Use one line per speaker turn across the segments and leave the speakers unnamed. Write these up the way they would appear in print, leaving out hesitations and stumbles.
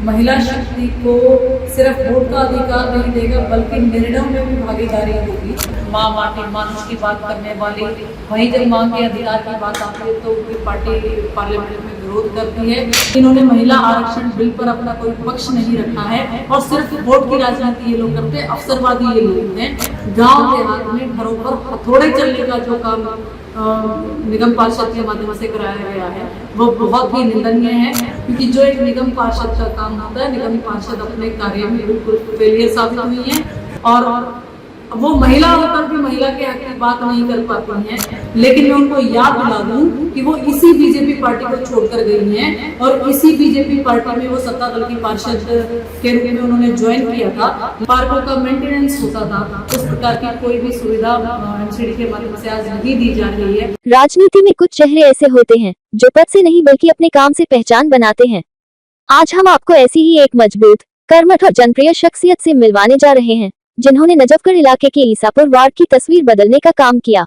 महिला शक्ति को सिर्फ वोट का अधिकार नहीं देगा बल्कि निर्णयों में भी भागीदारी होगी। माँ माटी मानुष की बात करने वाली, वहीं जब माँ के अधिकार की बात आती है तो उनकी पार्टी पार्लियामेंट में विरोध करती है। इन्होंने महिला आरक्षण बिल पर अपना कोई पक्ष नहीं रखा है और सिर्फ वोट की राजनीति ये लोग करते हैं। अवसरवादी ये लोग हैं। गाँव देहात में घरों पर हथौड़े चलने का जो काम निगम पार्षद के माध्यम से कराया गया है वो बहुत ही निंदनीय है, क्योंकि जो एक निगम पार्षद का काम होता है, निगम पार्षद अपने कार्य में बिल्कुल फेलियर साबित हुई है और वो महिला होकर भी महिला के हक की बात नहीं कर पाती हैं। लेकिन मैं उनको याद दिला दूं कि वो इसी बीजेपी पार्टी को छोड़कर गई हैं और इसी बीजेपी पार्टी में वो सत्ता दल की पार्षद के रूप में उन्होंने ज्वाइन किया था। पार्कों का मेंटेनेंस होता था, उस प्रकार की कोई भी सुविधा एमसीडी के माध्यम से आज नहीं दी जा रही है।
राजनीति में कुछ चेहरे ऐसे होते हैं जो पद से नहीं बल्कि अपने काम से पहचान बनाते हैं। आज हम आपको ऐसी ही एक मजबूत, कर्मठ और जनप्रिय शख्सियत से मिलवाने जा रहे हैं जिन्होंने नजफगढ़ इलाके के ईसापुर वार्ड की तस्वीर बदलने का काम किया।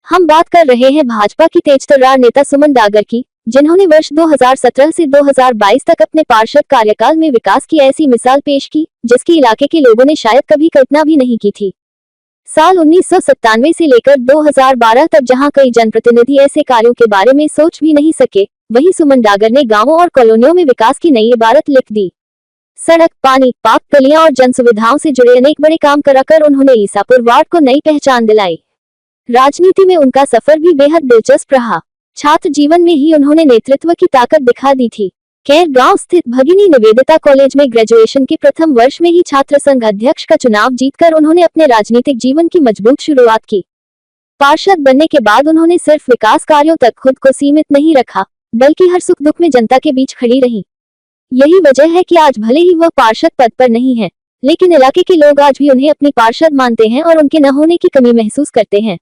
हम बात कर रहे हैं भाजपा की तेजतर्रार नेता सुमन डागर की, जिन्होंने वर्ष 2017 से 2022 तक अपने पार्षद कार्यकाल में विकास की ऐसी मिसाल पेश की जिसकी इलाके के लोगों ने शायद कभी कल्पना भी नहीं की थी। साल 1997 से लेकर 2012 तक जहां कई जनप्रतिनिधि ऐसे कार्यों के बारे में सोच भी नहीं सके, वहीं सुमन डागर ने गांवों और कॉलोनियों में विकास की नई इबारत लिख दी। सड़क, पानी, पाक गलियां और जन सुविधाओं से जुड़े अनेक बड़े काम कराकर उन्होंने ईसापुर वार्ड को नई पहचान दिलाई। राजनीति में उनका सफर भी बेहद दिलचस्प रहा। छात्र जीवन में ही उन्होंने नेतृत्व की ताकत दिखा दी थी। खैर, गांव स्थित भगिनी निवेदिता कॉलेज में ग्रेजुएशन के प्रथम वर्ष में ही छात्र संघ अध्यक्ष का चुनाव जीतकर उन्होंने अपने राजनीतिक जीवन की मजबूत शुरुआत की। पार्षद बनने के बाद उन्होंने सिर्फ विकास कार्यों तक खुद को सीमित नहीं रखा, बल्कि हर सुख दुख में जनता के बीच खड़ी रही। यही वजह है कि आज भले ही वह पार्षद पद पर नहीं है, लेकिन इलाके के लोग आज भी उन्हें अपनी पार्षद मानते हैं और उनके न होने की कमी महसूस करते हैं।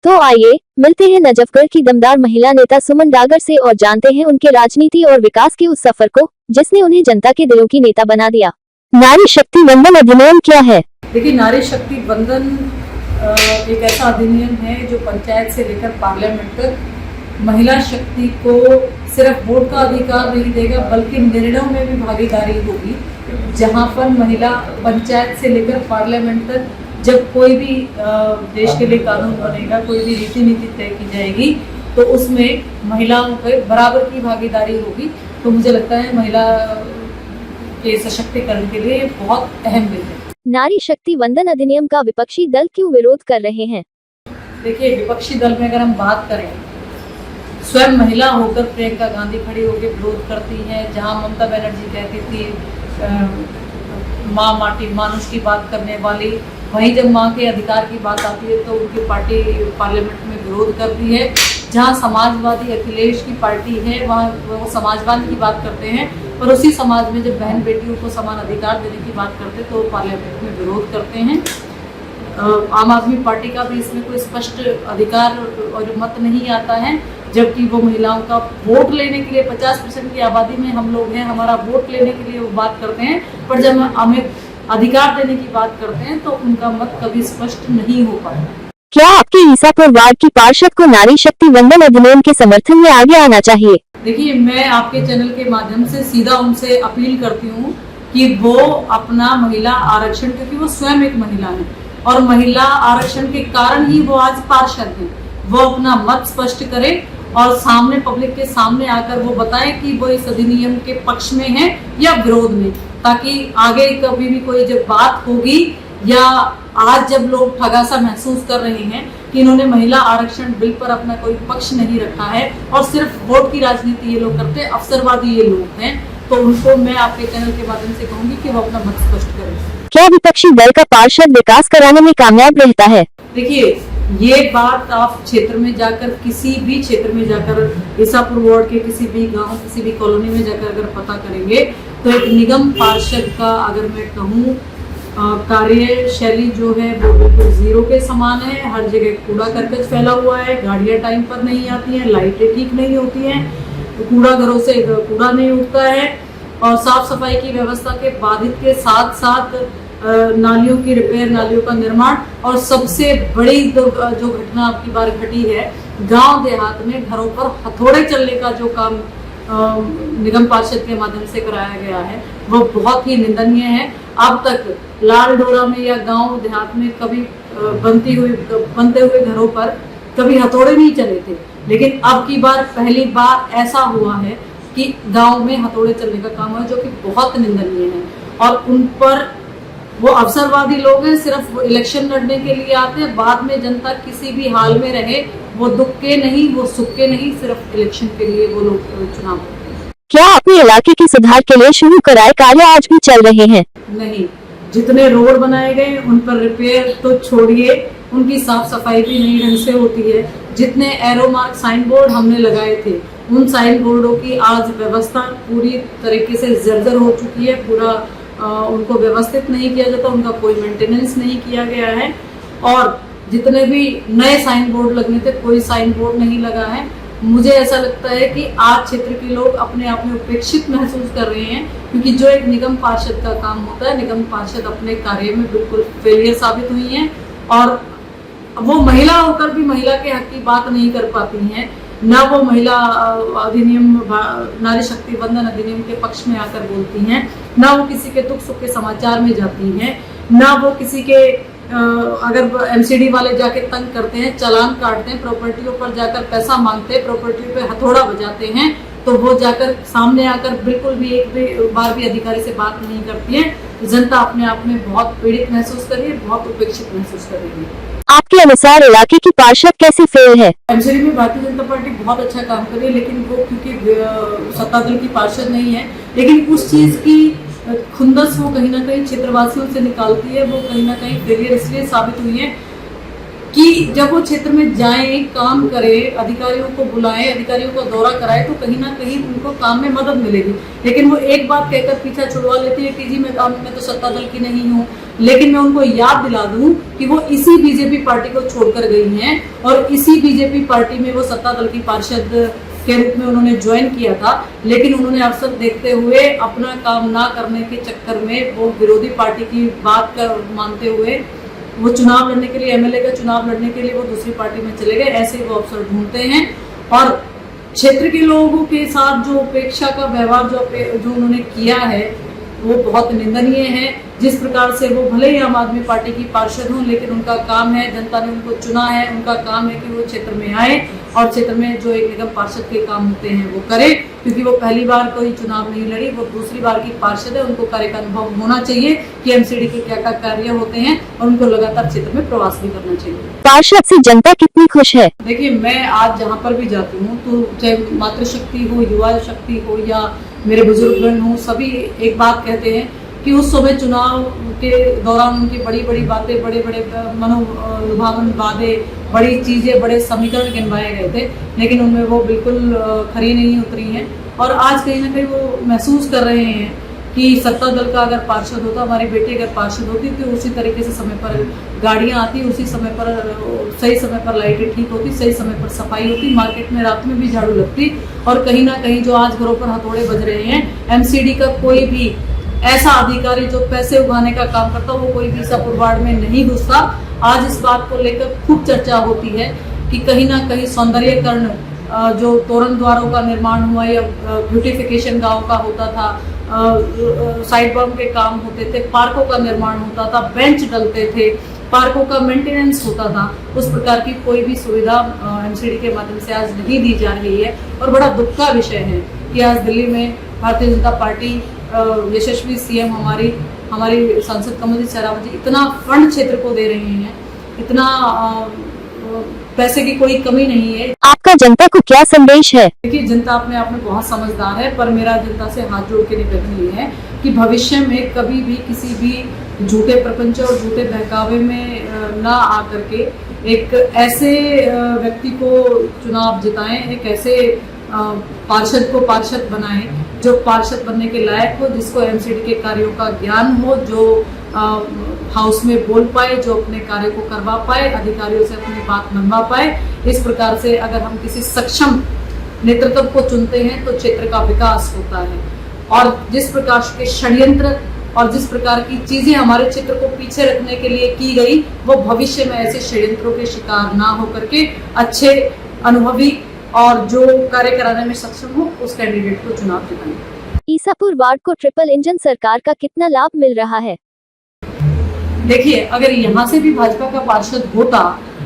तो आइए मिलते हैं नजफगढ़ की दमदार महिला नेता सुमन डागर से और जानते हैं उनके राजनीति और विकास के उस सफर को जिसने उन्हें जनता के दिलों की नेता बना दिया। नारी शक्ति वंदन अधिनियम क्या है?
देखिए, नारी शक्ति वंदन एक ऐसा अधिनियम है जो पंचायत से लेकर पार्लियामेंट तक महिला शक्ति को सिर्फ वोट का अधिकार नहीं देगा बल्कि निर्णयों में भी भागीदारी होगी। जहां पर महिला पंचायत से लेकर पार्लियामेंट तक जब कोई भी देश के लिए कानून बनेगा, कोई भी रीति नीति तय की जाएगी तो उसमें महिलाओं के बराबर की भागीदारी होगी। तो मुझे लगता है महिला के सशक्तिकरण के लिए बहुत अहम बिल है।
नारी शक्ति वंदन अधिनियम का विपक्षी दल क्यों विरोध कर रहे हैं?
देखिए, विपक्षी दल में अगर हम बात करें, स्वयं महिला होकर प्रियंका गांधी खड़ी होकर विरोध करती हैं। जहां ममता बनर्जी कहती थी माँ माटी मानुष की बात करने वाली, वहीं जब माँ के अधिकार की बात आती है तो उनकी पार्टी पार्लियामेंट में विरोध करती है। जहां समाजवादी अखिलेश की पार्टी है वहाँ वो समाजवाद की बात करते हैं, और उसी समाज में जब बहन बेटियों को समान अधिकार देने की बात करते हैं तो पार्लियामेंट में विरोध करते हैं। आम आदमी पार्टी का भी इसमें कोई स्पष्ट अधिकार और मत नहीं आता है, जबकि वो महिलाओं का वोट लेने के लिए 50% की आबादी में हम लोग हैं, हमारा वोट लेने के लिए वो बात करते हैं, पर जब हमें अधिकार देने की बात करते हैं तो उनका मत कभी स्पष्ट नहीं हो पाता।
क्या आपके ईसापुर वार्ड की पार्षद को नारी शक्ति वंदन अधिनियम के समर्थन में आगे आना चाहिए?
देखिए, मैं आपके चैनल के माध्यम से सीधा उनसे अपील करती हूँ कि वो अपना महिला आरक्षण, क्योंकि वो स्वयं एक महिला है और महिला आरक्षण के कारण ही वो आज पार्षद है, वो अपना मत स्पष्ट करे और सामने पब्लिक के सामने आकर वो बताए कि वो इस अधिनियम के पक्ष में है या विरोध में, ताकि आगे कभी भी कोई जब बात होगी या आज जब लोग ठगासा महसूस कर रहे हैं कि इन्होंने महिला आरक्षण बिल पर अपना कोई पक्ष नहीं रखा है और सिर्फ वोट की राजनीति ये लोग करते हैं, अवसरवादी ये लोग हैं, तो उनको मैं आपके चैनल के माध्यम से कहूंगी कि वो अपना मत स्पष्ट करें।
क्या विपक्षी दल का पार्षद विकास कराने में कामयाब रहता है?
देखिए, ये बात आप क्षेत्र में जाकर, किसी भी क्षेत्र में जाकर, ईसापुर वार्ड के किसी भी गांव, किसी भी कॉलोनी में जाकर अगर पता करेंगे तो एक निगम पार्षद का, अगर मैं कहूँ, कार्यशैली जो है वो बिल्कुल जीरो के समान है। हर जगह कूड़ा करकट फैला हुआ है, गाड़ियाँ टाइम पर नहीं आती हैं, लाइटें ठीक नहीं होती हैं, कूड़ा घरों से कूड़ा नहीं उठता है, और साफ सफाई की व्यवस्था के बाधित के साथ साथ नालियों की रिपेयर, नालियों का निर्माण, और सबसे बड़ी जो घटना आपकी बार घटी है, गांव देहात में घरों पर हथौड़े चलने का जो काम निगम पार्षद के माध्यम से कराया गया है वो बहुत ही निंदनीय है। अब तक लाल डोरा में या गांव देहात में कभी बनते हुए घरों पर कभी हथौड़े नहीं चले थे, लेकिन अब की बार पहली बार ऐसा हुआ है कि गांव में हथौड़े चलने का काम है, जो कि बहुत निंदनीय है। और उन पर वो अवसरवादी लोग हैं, सिर्फ इलेक्शन लड़ने के लिए आते हैं। बाद में जनता किसी भी हाल में रहे, वो दुख के नहीं, वो सुख के नहीं, सिर्फ इलेक्शन के लिए वो लोग चुनाव करते हैं।
क्या अपने इलाके के सुधार के लिए शुरू कराए कार्य आज भी चल रहे हैं?
नहीं, जितने रोड बनाए गए उन पर रिपेयर तो छोड़िए, उनकी साफ सफाई भी नहीं ढंग से होती है। जितने एरो मार्क साइन बोर्ड हमने लगाए थे, उन साइन बोर्डों की आज व्यवस्था पूरी तरीके से जर्जर हो चुकी है। पूरा उनको व्यवस्थित नहीं किया जाता, उनका कोई मेंटेनेंस नहीं किया गया है। और जितने भी नए साइन बोर्ड लगने थे, कोई साइन बोर्ड नहीं लगा है। मुझे ऐसा लगता है कि आज क्षेत्र के लोग अपने आप में उपेक्षित महसूस कर रहे हैं, क्योंकि जो एक निगम पार्षद का काम होता है, निगम पार्षद अपने कार्य में बिल्कुल फेलियर साबित हुई हैं। और वो महिला होकर भी महिला के हक की बात नहीं कर पाती हैं, ना वो महिला अधिनियम, नारी शक्ति वंदन अधिनियम के पक्ष में आकर बोलती हैं, ना वो किसी के दुख सुख के समाचार में जाती हैं, ना वो किसी के अगर एमसीडी वाले जाके तंग करते हैं, चालान काटते हैं, प्रॉपर्टियों पर जाकर पैसा मांगते हैं, प्रॉपर्टी पे हथौड़ा बजाते हैं, तो वो जाकर सामने आकर बिल्कुल भी एक बार भी अधिकारी से बात नहीं करती है। जनता अपने आप में बहुत पीड़ित महसूस कर रही है, बहुत उपेक्षित महसूस कर रही है।
आपके अनुसार इलाके की पार्षद कैसी फेल है?
एमसीडी में भारतीय जनता पार्टी बहुत अच्छा काम कर रही है, लेकिन वो क्योंकि सत्ता दल की पार्षद नहीं है, लेकिन उस चीज की खुंदस वो कहीं ना कहीं क्षेत्रवासियों से निकालती है। वो कहीं ना कहीं फेलियर इसलिए साबित हुई है कि जब वो क्षेत्र में जाएं, काम करें, अधिकारियों को बुलाएं, अधिकारियों को दौरा कराएं, तो कहीं ना कहीं उनको काम में मदद मिलेगी। लेकिन वो एक बात कहकर पीछा छुड़वा लेती है कि जी मैं तो सत्ता दल की नहीं हूँ। लेकिन मैं उनको याद दिला दूं कि वो इसी बीजेपी पार्टी को छोड़कर गई हैं, और इसी बीजेपी पार्टी में वो सत्ता दल की पार्षद के रूप में उन्होंने ज्वाइन किया था। लेकिन उन्होंने अवसर देखते हुए अपना काम ना करने के चक्कर में वो विरोधी पार्टी की बात कर मानते हुए वो चुनाव लड़ने के लिए, एमएलए का चुनाव लड़ने के लिए वो दूसरी पार्टी में चले गए। ऐसे ही वो अवसर ढूंढते हैं। और क्षेत्र के लोगों के साथ जो उपेक्षा का व्यवहार जो उन्होंने किया है वो बहुत निंदनीय है। जिस प्रकार से वो भले ही आम आदमी पार्टी की पार्षद हों, लेकिन उनका काम है, जनता ने उनको चुना है, उनका काम है कि वो क्षेत्र में आए और क्षेत्र में जो एक निगम पार्षद के काम होते हैं वो करे। क्योंकि वो पहली बार कोई चुनाव नहीं लड़ी, वो दूसरी बार की पार्षद है, उनको कार्य का अनुभव होना चाहिए कि एमसीडी के क्या क्या कार्य होते हैं, और उनको लगातार क्षेत्र में प्रवास भी करना चाहिए।
पार्षद से जनता कितनी खुश है?
देखिए, मैं आज जहाँ पर भी जाती हूँ, तो चाहे मातृशक्ति हो, युवा शक्ति हो या मेरे बुजुर्गगण हो, सभी एक बात कहते हैं कि उस समय चुनाव के दौरान उनकी बड़ी बड़ी बातें, बड़े बड़े मनोलुभावन वादे, बड़ी चीजें, बड़े समीकरण गिनवाए गए थे, लेकिन उनमें वो बिल्कुल खरी नहीं उतरी हैं। और आज कहीं ना कहीं वो महसूस कर रहे हैं कि सत्ता दल का अगर पार्षद होता, हमारी बेटी अगर पार्षद होती, तो उसी तरीके से समय पर गाड़ियां आती, उसी समय पर सही समय पर लाइटें ठीक होती, सही समय पर सफाई होती, मार्केट में रात में भी झाड़ू लगती। और कहीं ना कहीं जो आज घरों पर हथौड़े बज रहे हैं, एमसीडी का कोई भी ऐसा अधिकारी जो पैसे उगाने का काम करता, वो कोई भी ईसापुर वार्ड में नहीं घुसता। आज इस बात को लेकर खूब चर्चा होती है कि कहीं ना कहीं सौंदर्यीकरण, जो तोरण द्वारों का निर्माण हुआ या ब्यूटिफिकेशन गांव का होता था, साइड बम के काम होते थे, पार्कों का निर्माण होता था, बेंच डलते थे, पार्कों का मेंटेनेंस होता था, उस प्रकार की कोई भी सुविधा एमसीडी के माध्यम से आज नहीं दी जा रही है। और बड़ा दुख का विषय है कि आज दिल्ली में भारतीय जनता पार्टी, यशस्वी सीएम हमारी सांसद कमलजीत शेरावत जी इतना फंड क्षेत्र को दे रहे हैं, इतना पैसे की कोई कमी नहीं है।
आपका जनता को क्या संदेश है?
देखिए, जनता अपने आप में बहुत समझदार है, पर मेरा जनता से हाथ जोड़ के निवेदन ये है कि भविष्य में कभी भी किसी भी झूठे प्रपंच और झूठे बहकावे में ना आकर के एक ऐसे व्यक्ति को चुनाव जिताएं, एक ऐसे पार्षद को पार्षद बनाएं जो पार्षद बनने के लायक हो, जिसको एमसीडी के कार्यों का ज्ञान हो, जो हाउस में बोल पाए, जो अपने कार्य को करवा पाए, अधिकारियों से अपनी बात मनवा पाए। इस प्रकार से अगर हम किसी सक्षम नेतृत्व को चुनते हैं तो क्षेत्र का विकास होता है। और जिस प्रकार के षड्यंत्र और जिस प्रकार की चीजें हमारे क्षेत्र को पीछे रखने के लिए की गई, वो भविष्य में ऐसे षड्यंत्रों के शिकार ना होकर के अच्छे, अनुभवी और जो कार्य कराने में सक्षम हो उस कैंडिडेट को चुनाव जिताएं।
ईसापुर वार्ड को ट्रिपल इंजन सरकार का कितना लाभ मिल रहा है?
देखिए, अगर यहाँ से भी भाजपा का पार्षद होता,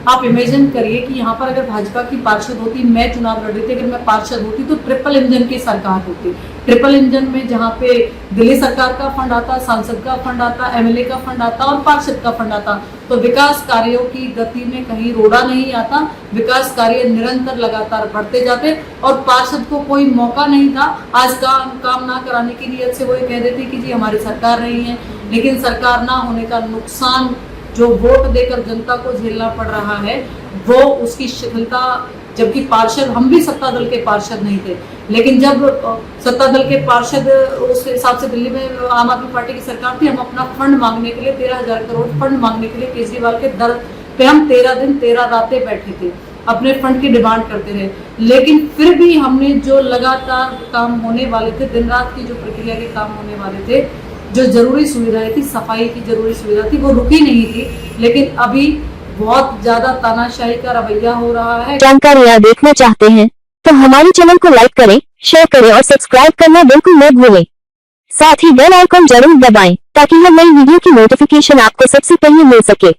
आप इमेजिन करिए कि यहाँ पर अगर भाजपा की पार्षद होती, मैं चुनाव लड़ रही थी, अगर मैं पार्षद होती तो ट्रिपल इंजन की सरकार होती। ट्रिपल इंजन में जहाँ पे दिल्ली सरकार का फंड आता, सांसद का फंड आता, एमएलए का फंड आता और पार्षद का फंड आता, तो विकास कार्यों की गति में कहीं रोड़ा नहीं आता, विकास कार्य निरंतर लगातार बढ़ते जाते और पार्षद को कोई मौका नहीं था आज काम ना कराने की नीयत से वो ये कह देते कि जी हमारी सरकार नहीं है, लेकिन सरकार ना होने का नुकसान जो वोट देकर जनता को झेलना पड़ रहा है वो उसकी शिथिलता, जबकि पार्षद हम भी सत्ता दल के पार्षद नहीं थे, लेकिन जब सत्ता दल के पार्षद उस हिसाब से दिल्ली में आम आदमी पार्टी की सरकार थी, हम अपना फंड मांगने के लिए 13,000 करोड़ फंड मांगने के लिए केजरीवाल के दर पे हम 13 दिन 13 रातें बैठे थे, अपने फंड की डिमांड करते रहे, लेकिन फिर भी हमने जो लगातार काम होने वाले थे, दिन रात की जो प्रक्रिया के काम होने वाले थे, जो जरूरी सुविधाएं थी, सफाई की जरूरी सुविधा थी, वो रुकी नहीं थी, लेकिन अभी बहुत ज्यादा तानाशाही का रवैया हो रहा है।
जानकारियाँ देखना चाहते हैं तो हमारे चैनल को लाइक करें, शेयर करें और सब्सक्राइब करना बिल्कुल न भूलें। साथ ही बेल आइकन जरूर दबाएं ताकि हर नई वीडियो की नोटिफिकेशन आपको सबसे पहले मिल सके।